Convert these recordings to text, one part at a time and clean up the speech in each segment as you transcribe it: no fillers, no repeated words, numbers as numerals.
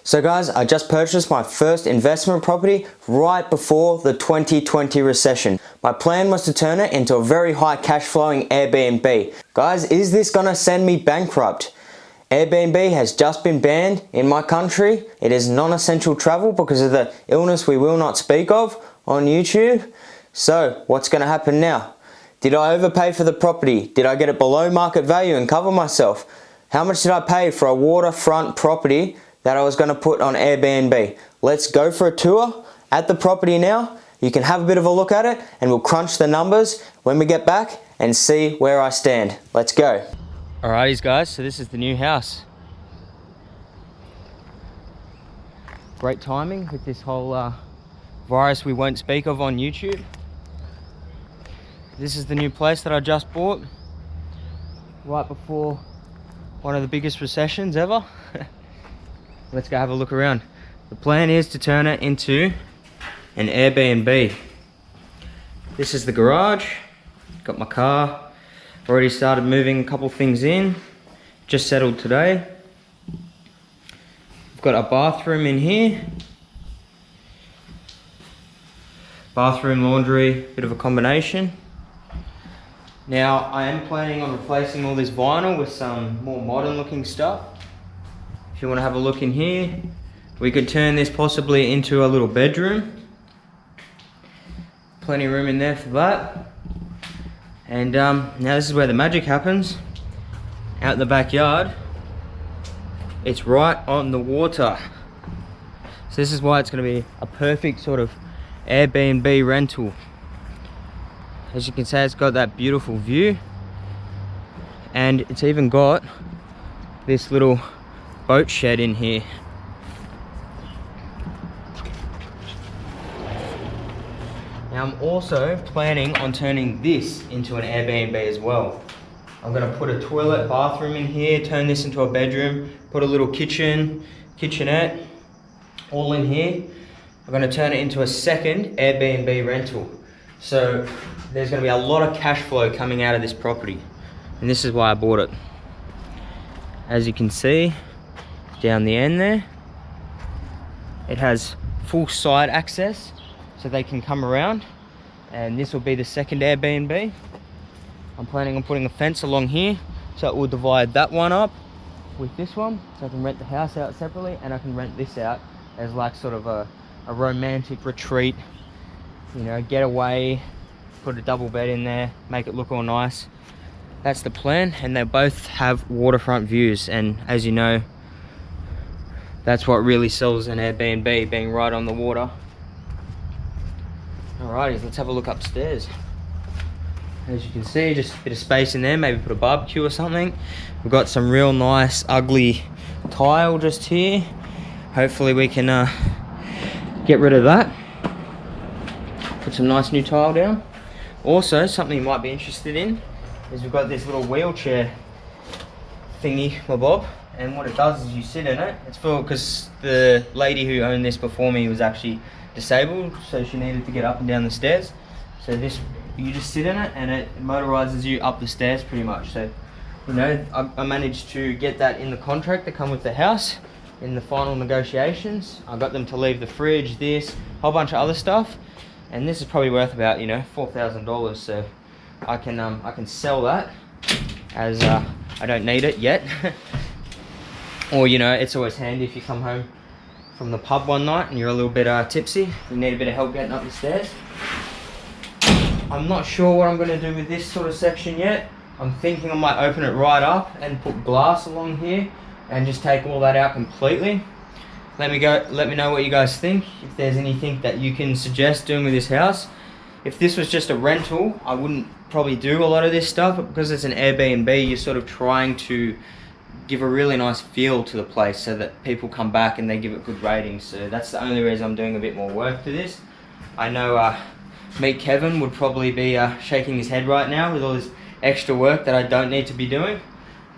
So guys, I just purchased my first investment property right before the 2020 recession. My plan was to turn it into a very high cash flowing Airbnb. Guys, is this gonna send me bankrupt? Airbnb has just been banned in my country. It is non-essential travel because of the illness we will not speak of on YouTube. So what's gonna happen now? Did I overpay for the property? Did I get it below market value and cover myself? How much did I pay for a waterfront property that I was going to put on Airbnb? Let's go for a tour at the property now. You can have a bit of a look at it and we'll crunch the numbers when we get back and see where I stand. Let's go. Alrighties guys, so this is the new house. Great timing with this whole virus we won't speak of on YouTube. This is the new place that I just bought right before one of the biggest recessions ever. Let's go have a look around. The plan is to turn it into an Airbnb. This is the garage. Got my car. Already started moving a couple things in. Just settled today. I've got a bathroom in here. Bathroom, laundry, bit of a combination. Now I am planning on replacing all this vinyl with some more modern looking stuff. If you want to have a look in here, we could turn this possibly into a little bedroom. Plenty of room in there for that. And now this is where the magic happens. Out in the backyard, it's right on the water. So this is why it's going to be a perfect sort of Airbnb rental. As you can see, it's got that beautiful view, and it's even got this little boat shed in here. Now I'm also planning on turning this into an Airbnb as well. I'm going to put a toilet, bathroom in here, turn this into a bedroom, put a little kitchen, kitchenette, all in here. I'm going to turn it into a second Airbnb rental. So there's going to be a lot of cash flow coming out of this property, and this is why I bought it. As you can see down the end there, it has full side access so they can come around, and this will be the second Airbnb. I'm planning on putting a fence along here so it will divide that one up with this one, so I can rent the house out separately and I can rent this out as like sort of a romantic retreat, you know, getaway. Put a double bed in there, make it look all nice. That's the plan, and they both have waterfront views, and as you know, that's what really sells an Airbnb, being right on the water. Alrighty, let's have a look upstairs. As you can see, just a bit of space in there, maybe put a barbecue or something. We've got some real nice ugly tile just here. Hopefully we can get rid of that. Put some nice new tile down. Also, something you might be interested in is we've got this little wheelchair thingy, my bob, and what it does is you sit in it. It's for, because the lady who owned this before me was actually disabled, so she needed to get up and down the stairs. So this, you just sit in it and it motorizes you up the stairs pretty much. So, you know, I managed to get that in the contract that come with the house. In the final negotiations, I got them to leave the fridge, this, whole bunch of other stuff. And this is probably worth about, you know, $4,000, so I can sell that as I don't need it yet. Or, you know, it's always handy if you come home from the pub one night and you're a little bit tipsy, you need a bit of help getting up the stairs. I'm not sure what I'm going to do with this sort of section yet. I'm thinking I might open it right up and put glass along here and just take all that out completely. Let me know what you guys think, if there's anything that you can suggest doing with this house. If this was just a rental, I wouldn't probably do a lot of this stuff, but because it's an Airbnb, you're sort of trying to give a really nice feel to the place so that people come back and they give it good ratings. So that's the only reason I'm doing a bit more work to this. I know Meet Kevin would probably be shaking his head right now with all this extra work that I don't need to be doing,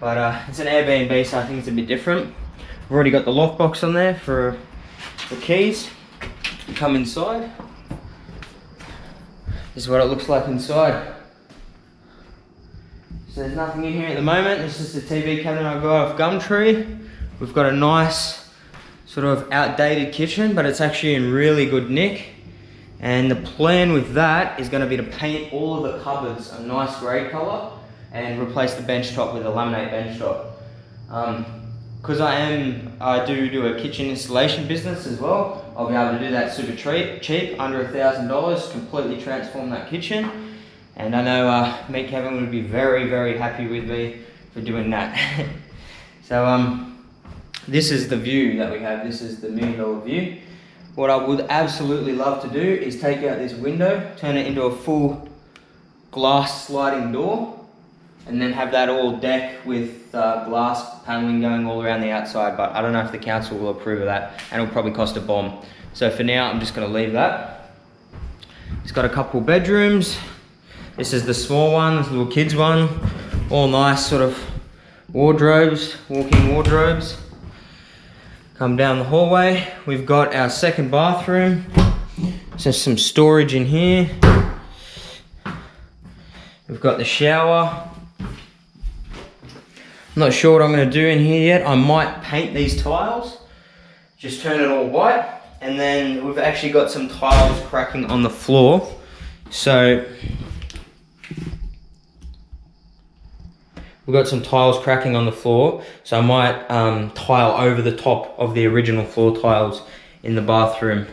but it's an Airbnb, so I think it's a bit different. I've already got the lockbox on there for the keys. Come inside. This is what it looks like inside. So there's nothing in here at the moment. This is the TV cabinet I got off Gumtree. We've got a nice sort of outdated kitchen, but it's actually in really good nick. And the plan with that is going to be to paint all of the cupboards a nice grey colour and replace the bench top with a laminate bench top. Because I do a kitchen installation business as well, I'll be able to do that super cheap, under $1,000, completely transform that kitchen. And I know Meet Kevin would be very, very happy with me for doing that. So this is the view that we have. This is the $1 million view. What I would absolutely love to do is take out this window, turn it into a full glass sliding door, and then have that all deck with glass paneling going all around the outside. But I don't know if the council will approve of that, and it'll probably cost a bomb. So for now, I'm just going to leave that. It's got a couple bedrooms. This is the small one, this little kids one. All nice sort of wardrobes, walk-in wardrobes. Come down the hallway, we've got our second bathroom. So some storage in here. We've got the shower. I'm not sure what I'm going to do in here yet. I might paint these tiles, just turn it all white, and then we've actually got some tiles cracking on the floor. So we've got some tiles cracking on the floor, so I might tile over the top of the original floor tiles in the bathroom,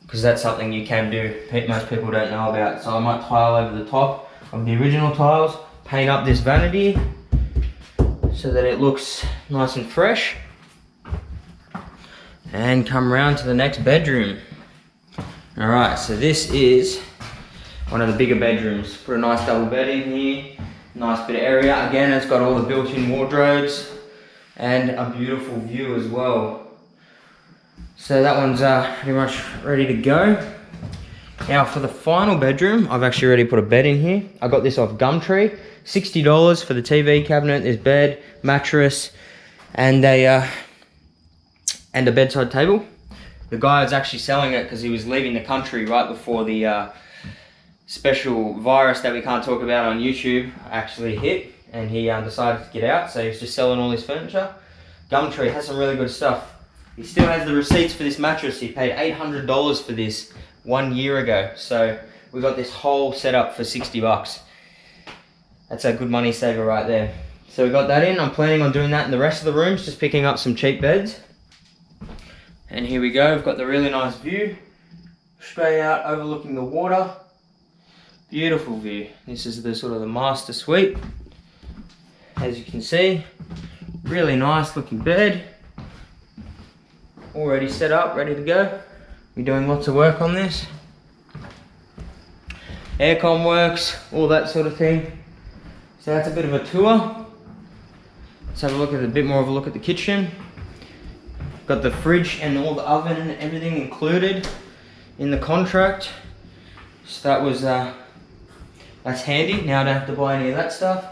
because that's something you can do, most people don't know about. So I might tile over the top of the original tiles, paint up this vanity so that it looks nice and fresh, and come round to the next bedroom. Alright, so this is one of the bigger bedrooms. Put a nice double bed in here. Nice bit of area. Again, it's got all the built-in wardrobes and a beautiful view as well. So that one's pretty much ready to go. Now for the final bedroom, I've actually already put a bed in here. I got this off Gumtree. $60 for the TV cabinet, this bed, mattress, and a bedside table. The guy was actually selling it because he was leaving the country right before the special virus that we can't talk about on YouTube actually hit, and he decided to get out, so he's just selling all his furniture. Gumtree has some really good stuff. He still has the receipts for this mattress. He paid $800 for this 1 year ago, so we got this whole setup for 60 bucks. That's a good money saver right there. So we got that in. I'm planning on doing that in the rest of the rooms, just picking up some cheap beds. And here we go. We've got the really nice view straight out overlooking the water. Beautiful view. This is the sort of the master suite. As you can see, really nice looking bed. Already set up, ready to go. We're doing lots of work on this. Aircon works, all that sort of thing. So that's a bit of a tour. Let's have a look at a bit more of a look at the kitchen. Got the fridge and all the oven and everything included in the contract. So that was that's handy. Now I don't have to buy any of that stuff.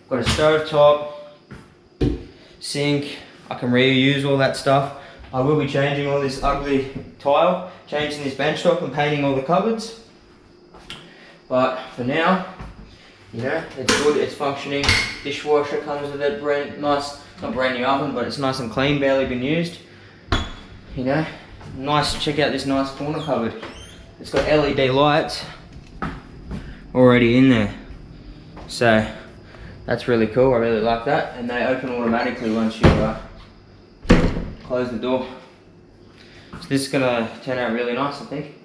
Got a stove top, sink. I can reuse all that stuff. I will be changing all this ugly tile, changing this bench top and painting all the cupboards. But for now, you know, it's good, it's functioning. Dishwasher comes with it, nice, not brand new oven, but it's nice and clean, barely been used. You know, nice, check out this nice corner cupboard. It's got LED lights already in there. So, that's really cool, I really like that. And they open automatically once you close the door. So this is gonna turn out really nice, I think.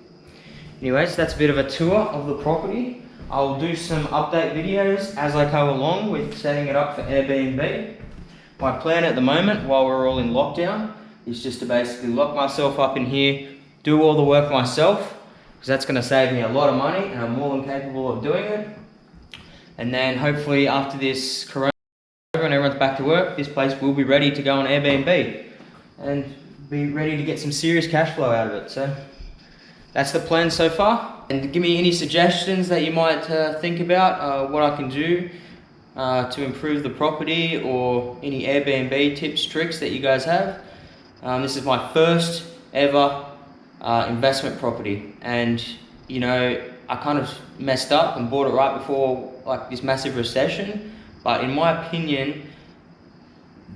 Anyways, that's a bit of a tour of the property. I'll do some update videos as I go along with setting it up for Airbnb. My plan at the moment, while we're all in lockdown, is just to basically lock myself up in here, do all the work myself, because that's going to save me a lot of money and I'm more than capable of doing it. And then hopefully after this corona, when everyone's back to work, this place will be ready to go on Airbnb and be ready to get some serious cash flow out of it. So that's the plan so far. And give me any suggestions that you might think about, what I can do to improve the property, or any Airbnb tips, tricks that you guys have. This is my first ever investment property, and you know, I kind of messed up and bought it right before like this massive recession. But in my opinion,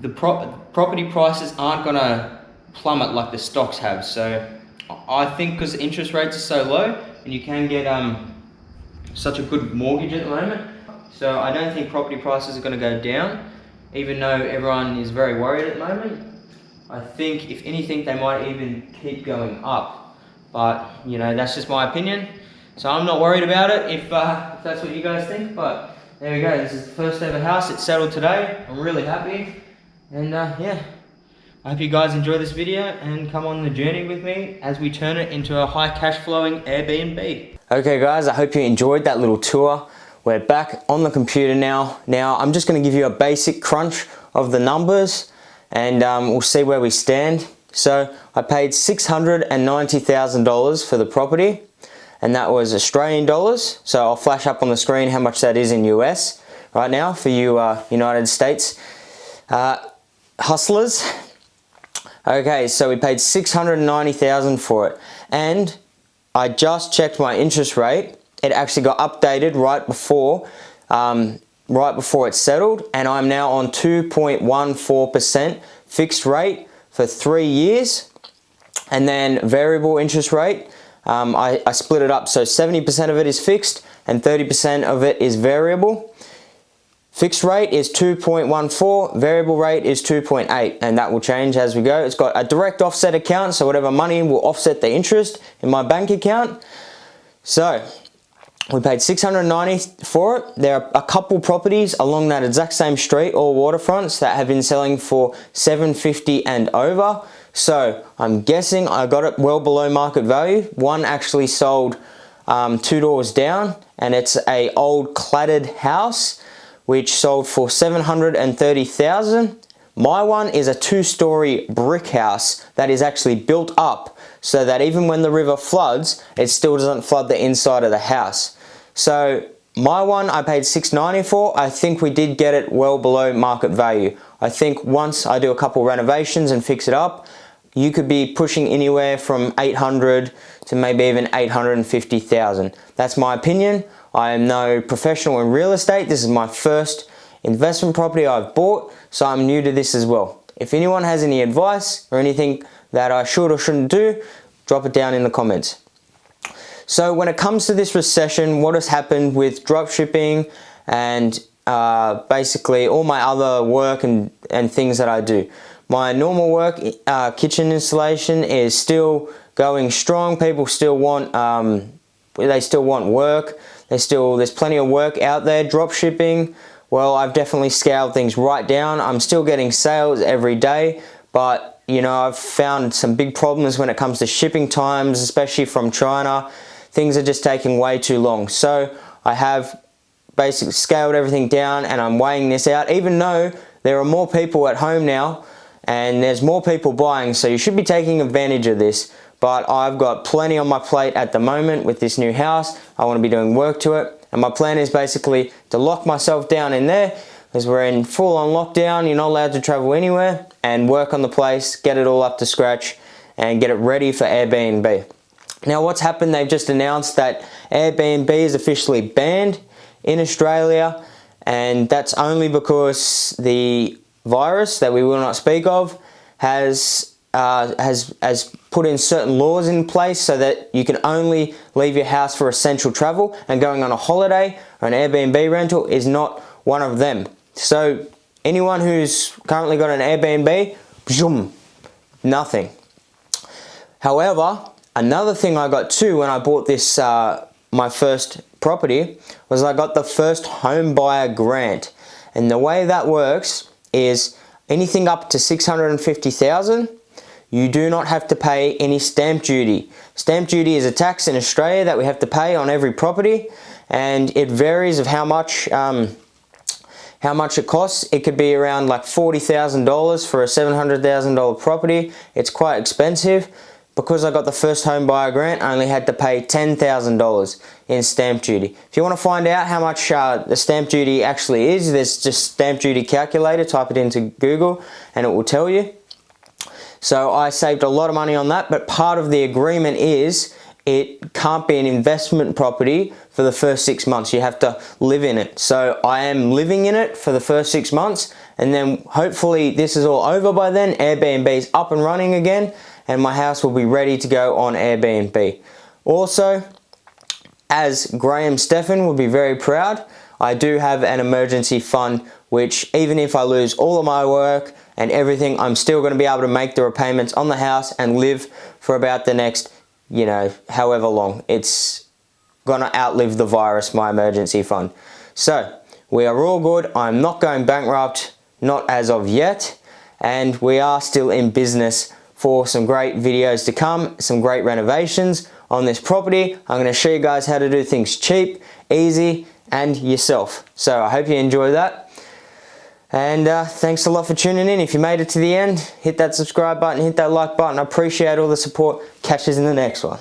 the property prices aren't gonna plummet like the stocks have. So I think because interest rates are so low and you can get such a good mortgage at the moment, so I don't think property prices are going to go down, even though everyone is very worried at the moment. I think if anything they might even keep going up, but you know, that's just my opinion. So I'm not worried about it if that's what you guys think. But there we go, this is the first ever house. It's settled today. I'm really happy, and yeah, I hope you guys enjoy this video and come on the journey with me as we turn it into a high cash flowing Airbnb. Okay guys, I hope you enjoyed that little tour. We're back on the computer now. Now I'm just going to give you a basic crunch of the numbers, and we'll see where we stand. So I paid $690,000 for the property, and that was Australian dollars. So I'll flash up on the screen how much that is in US right now for you United States hustlers. Okay, so we paid $690,000 for it, and I just checked my interest rate. It actually got updated right before it's settled, and I'm now on 2.14% fixed rate for 3 years, and then variable interest rate. I split it up, so 70% of it is fixed and 30% of it is variable. Fixed rate is 2.14, variable rate is 2.8, and that will change as we go. It's got a direct offset account, so whatever money will offset the interest in my bank account. So we paid $690 for it. There are a couple properties along that exact same street, all waterfronts, that have been selling for $750 and over. So I'm guessing I got it well below market value. One actually sold 2 doors down, and it's a old cladded house which sold for $730,000. My one is a 2-story brick house that is actually built up so that even when the river floods, it still doesn't flood the inside of the house. So my one I paid $690 for. I think we did get it well below market value. I think once I do a couple renovations and fix it up, you could be pushing anywhere from $800 to maybe even $850,000. That's my opinion. I am no professional in real estate. This is my first investment property I've bought, so I'm new to this as well. If anyone has any advice or anything that I should or shouldn't do, drop it down in the comments. So when it comes to this recession, what has happened with dropshipping and basically all my other work and things that I do. My normal work, kitchen installation, is still going strong. People still want, work. There's plenty of work out there. Dropshipping, well, I've definitely scaled things right down. I'm still getting sales every day, but you know, I've found some big problems when it comes to shipping times, especially from China. Things are just taking way too long. So I have basically scaled everything down, and I'm weighing this out, even though there are more people at home now and there's more people buying, so you should be taking advantage of this. But I've got plenty on my plate at the moment with this new house. I want to be doing work to it, and my plan is basically to lock myself down in there, because we're in full-on lockdown. You're not allowed to travel anywhere, and work on the place, get it all up to scratch, and get it ready for Airbnb. Now what's happened, they've just announced that Airbnb is officially banned in Australia, and that's only because the virus that we will not speak of has put in certain laws in place so that you can only leave your house for essential travel, and going on a holiday or an Airbnb rental is not one of them. So anyone who's currently got an Airbnb, zoom, nothing. However, another thing I got too when I bought this, my first property, was I got the first home buyer grant. And the way that works is anything up to $650,000, you do not have to pay any stamp duty. Stamp duty is a tax in Australia that we have to pay on every property, and it varies of how much it costs. It could be around like $40,000 for a $700,000 property. It's quite expensive. Because I got the first home buyer grant, I only had to pay $10,000 in stamp duty. If you want to find out how much the stamp duty actually is, there's just stamp duty calculator. Type it into Google and it will tell you. So I saved a lot of money on that, but part of the agreement is it can't be an investment property for the first 6 months. You have to live in it. So I am living in it for the first 6 months, and then hopefully this is all over by then. Airbnb's up and running again, and my house will be ready to go on Airbnb. Also, as Graham Stephan would be very proud, I do have an emergency fund, which even if I lose all of my work and everything, I'm still going to be able to make the repayments on the house and live for about the next, you know, however long. It's going to outlive the virus, my emergency fund. So, we are all good. I'm not going bankrupt, not as of yet, and we are still in business for some great videos to come, some great renovations on this property. I'm going to show you guys how to do things cheap, easy, and yourself. So I hope you enjoy that. And thanks a lot for tuning in. If you made it to the end, hit that subscribe button, hit that like button. I appreciate all the support. Catch us in the next one.